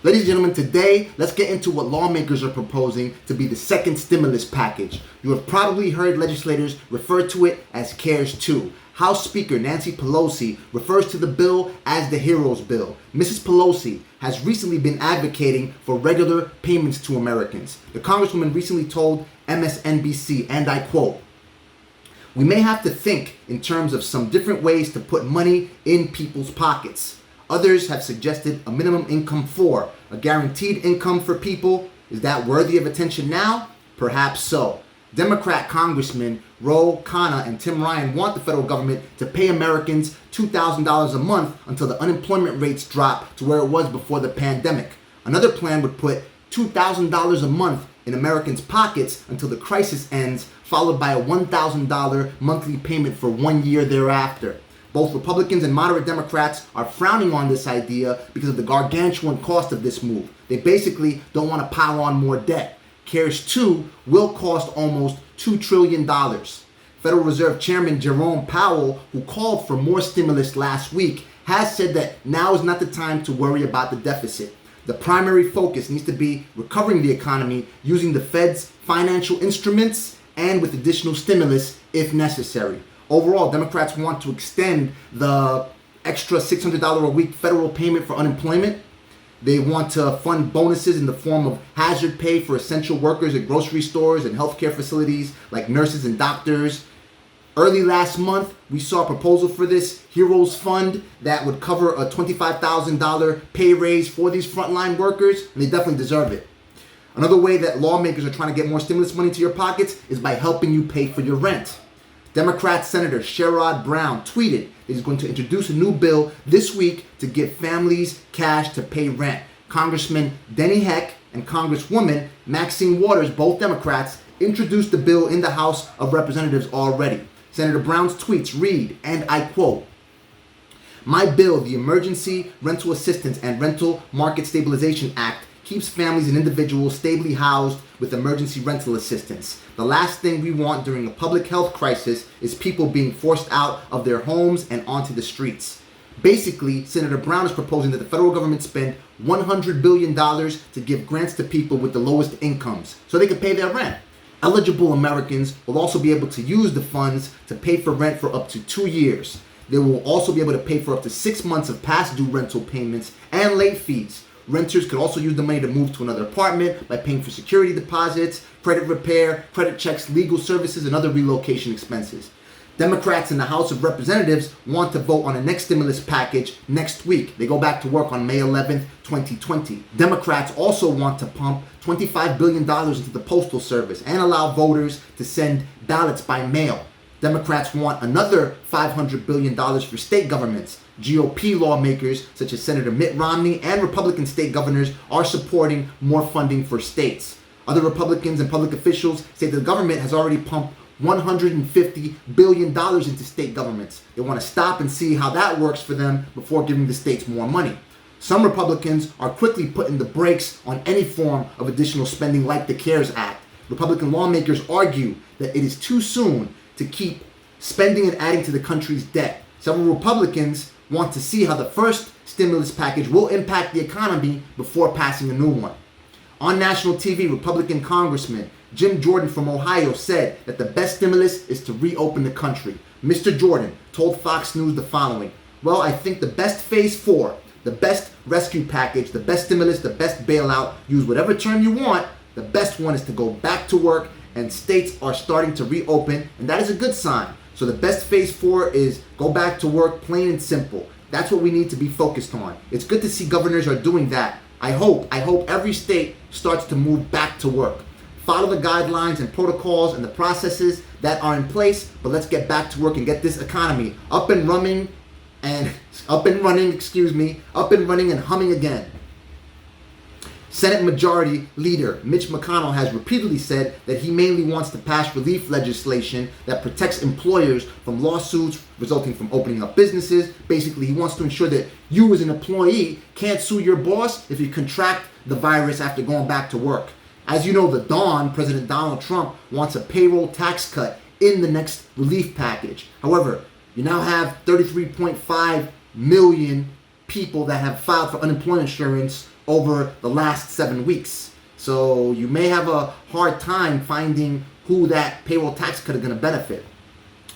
Ladies and gentlemen, today, let's get into what lawmakers are proposing to be the second stimulus package. You have probably heard legislators refer to it as CARES 2. House Speaker Nancy Pelosi refers to the bill as the Heroes Bill. Mrs. Pelosi has recently been advocating for regular payments to Americans. The Congresswoman recently told MSNBC, and I quote, "We may have to think in terms of some different ways to put money in people's pockets. Others have suggested a minimum income for a guaranteed income for people. Is that worthy of attention now? Perhaps so." Democrat Congressmen Ro Khanna and Tim Ryan want the federal government to pay Americans $2,000 a month until the unemployment rates drop to where it was before the pandemic. Another plan would put $2,000 a month in Americans' pockets until the crisis ends, followed by a $1,000 monthly payment for 1 year thereafter. Both Republicans and moderate Democrats are frowning on this idea because of the gargantuan cost of this move. They basically don't want to pile on more debt. CARES 2 will cost almost $2 trillion. Federal Reserve Chairman Jerome Powell, who called for more stimulus last week, has said that now is not the time to worry about the deficit. The primary focus needs to be recovering the economy using the Fed's financial instruments and with additional stimulus if necessary. Overall, Democrats want to extend the extra $600 a week federal payment for unemployment. They want to fund bonuses in the form of hazard pay for essential workers at grocery stores and healthcare facilities like nurses and doctors. Early last month, we saw a proposal for this Heroes Fund that would cover a $25,000 pay raise for these frontline workers, and they definitely deserve it. Another way that lawmakers are trying to get more stimulus money to your pockets is by helping you pay for your rent. Democrat Senator Sherrod Brown tweeted that he's going to introduce a new bill this week to give families cash to pay rent. Congressman Denny Heck and Congresswoman Maxine Waters, both Democrats, introduced the bill in the House of Representatives already. Senator Brown's tweets read, and I quote, "My bill, the Emergency Rental Assistance and Rental Market Stabilization Act, keeps families and individuals stably housed with emergency rental assistance. The last thing we want during a public health crisis is people being forced out of their homes and onto the streets." Basically, Senator Brown is proposing that the federal government spend $100 billion to give grants to people with the lowest incomes so they can pay their rent. Eligible Americans will also be able to use the funds to pay for rent for up to 2 years. They will also be able to pay for up to 6 months of past due rental payments and late fees. Renters could also use the money to move to another apartment by paying for security deposits, credit repair, credit checks, legal services, and other relocation expenses. Democrats in the House of Representatives want to vote on the next stimulus package next week. They go back to work on May 11th, 2020. Democrats also want to pump $25 billion into the Postal Service and allow voters to send ballots by mail. Democrats want another $500 billion for state governments. GOP lawmakers such as Senator Mitt Romney and Republican state governors are supporting more funding for states. Other Republicans and public officials say that the government has already pumped $150 billion into state governments. They want to stop and see how that works for them before giving the states more money. Some Republicans are quickly putting the brakes on any form of additional spending like the CARES Act. Republican lawmakers argue that it is too soon to keep spending and adding to the country's debt. Several Republicans want to see how the first stimulus package will impact the economy before passing a new one. On national TV, Republican Congressman Jim Jordan from Ohio said that the best stimulus is to reopen the country. Mr. Jordan told Fox News the following, "Well, I think the best phase 4, the best rescue package, the best stimulus, the best bailout, use whatever term you want, the best one is to go back to work, and states are starting to reopen, and that is a good sign. So the best phase 4 is go back to work, plain and simple. That's what we need to be focused on. It's good to see governors are doing that. I hope every state starts to move back to work. Follow the guidelines and protocols and the processes that are in place, but let's get back to work and get this economy up and running and humming again." Senate Majority Leader Mitch McConnell has repeatedly said that he mainly wants to pass relief legislation that protects employers from lawsuits resulting from opening up businesses. Basically, he wants to ensure that you as an employee can't sue your boss if you contract the virus after going back to work. As you know, the Don, President Donald Trump, wants a payroll tax cut in the next relief package. However, you now have 33.5 million people that have filed for unemployment insurance over the last 7 weeks. So you may have a hard time finding who that payroll tax cut is going to benefit.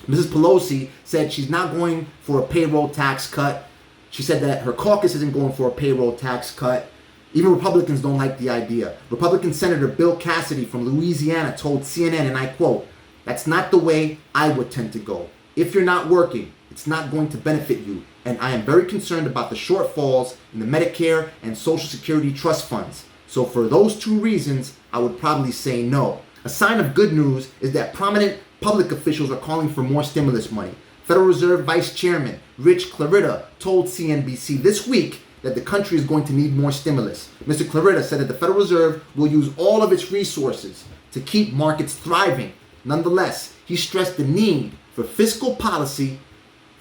Mrs. Pelosi said she's not going for a payroll tax cut. She said that her caucus isn't going for a payroll tax cut. Even Republicans don't like the idea. Republican Senator Bill Cassidy from Louisiana told CNN, and I quote, "That's not the way I would tend to go. If you're not working, it's not going to benefit you. And I am very concerned about the shortfalls in the Medicare and Social Security trust funds. So for those two reasons, I would probably say no." A sign of good news is that prominent public officials are calling for more stimulus money. Federal Reserve Vice Chairman Rich Clarida told CNBC this week that the country is going to need more stimulus. Mr. Clarida said that the Federal Reserve will use all of its resources to keep markets thriving. Nonetheless, he stressed the need for fiscal policy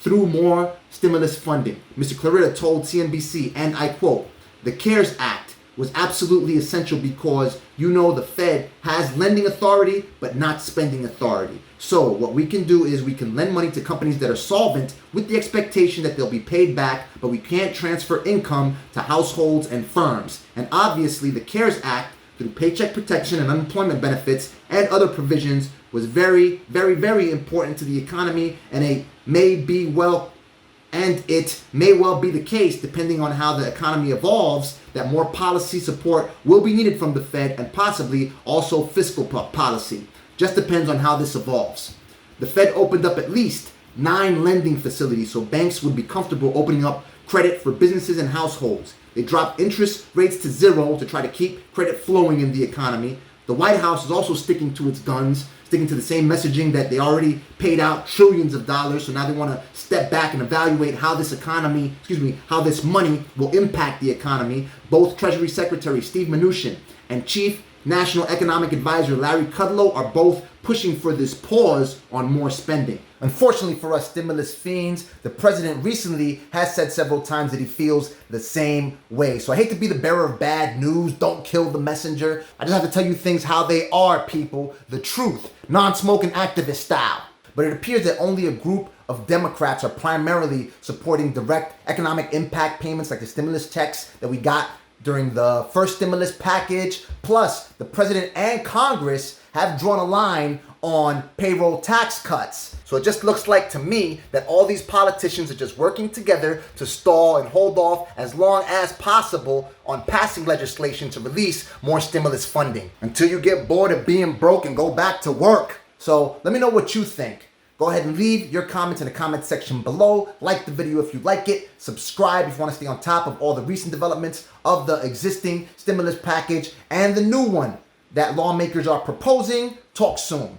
through more stimulus funding. Mr. Clarida told CNBC, and I quote, "The CARES Act was absolutely essential because, the Fed has lending authority, but not spending authority. So what we can do is we can lend money to companies that are solvent with the expectation that they'll be paid back, but we can't transfer income to households and firms. And obviously the CARES Act, through paycheck protection and unemployment benefits and other provisions, was very, very, very important to the economy, and it may well be the case, depending on how the economy evolves, that more policy support will be needed from the Fed and possibly also fiscal policy. Just depends on how this evolves." The Fed opened up at least 9 lending facilities so banks would be comfortable opening up credit for businesses and households. They dropped interest rates to 0 to try to keep credit flowing in the economy. The White House is also sticking to its guns, sticking to the same messaging that they already paid out trillions of dollars. So now they want to step back and evaluate how this money will impact the economy. Both Treasury Secretary Steve Mnuchin and Chief National Economic Advisor Larry Kudlow are both pushing for this pause on more spending. Unfortunately for us stimulus fiends, the president recently has said several times that he feels the same way. So I hate to be the bearer of bad news. Don't kill the messenger. I just have to tell you things how they are, people. The truth, non-smoking activist style. But it appears that only a group of Democrats are primarily supporting direct economic impact payments like the stimulus checks that we got during the first stimulus package. Plus, the president and Congress have drawn a line on payroll tax cuts. So it just looks like to me that all these politicians are just working together to stall and hold off as long as possible on passing legislation to release more stimulus funding until you get bored of being broke and go back to work. So let me know what you think. Go ahead and leave your comments in the comment section below. Like the video if you like it. Subscribe if you want to stay on top of all the recent developments of the existing stimulus package and the new one that lawmakers are proposing. Talk soon.